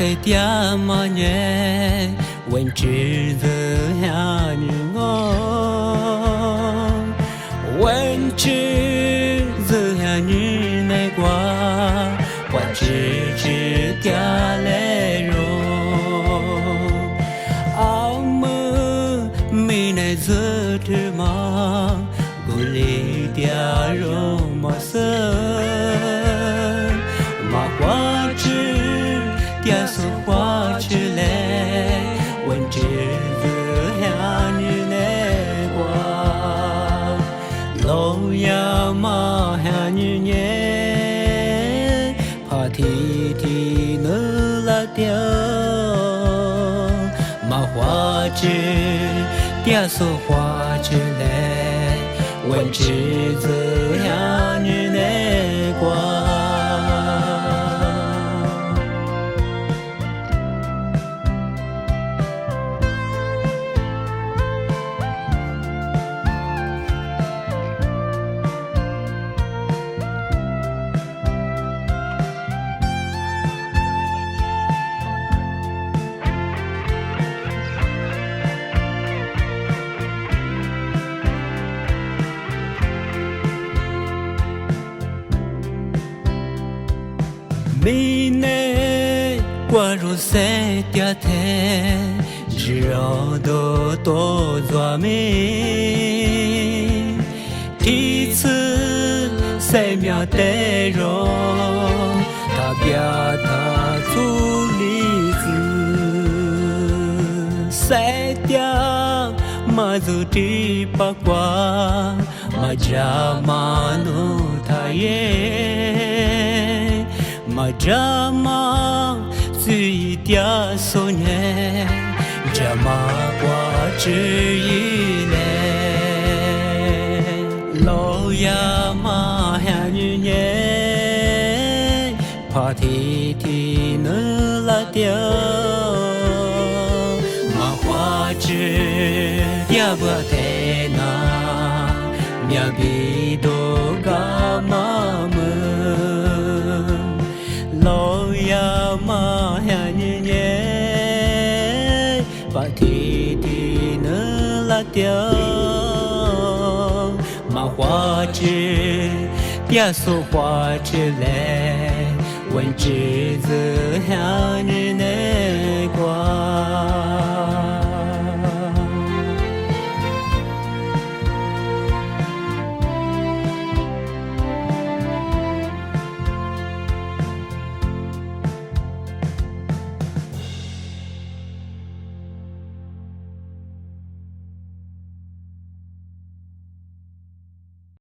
谁爹妈年问知子下女我问知子下女内瓜我知知爹来容阿么没奈子之嘛古里爹容么色马花枝爹说花枝来问知子下女内瓜老呀嘛下女年怕提提能拉掉马花枝爹说花枝来问知子下女内瓜明年过入三点天，只要多做美。第次三秒带容，他表他做例子。三点马祖的八卦，马家马努他耶。马扎马最嗲索年，扎马瓜之一嘞，老呀马下女年，怕提提能拉掉，马花枝嗲不太难，苗比多嘎马么。老呀马下女年，把提提能拉掉，马花枝爹说花枝来，问知子下女。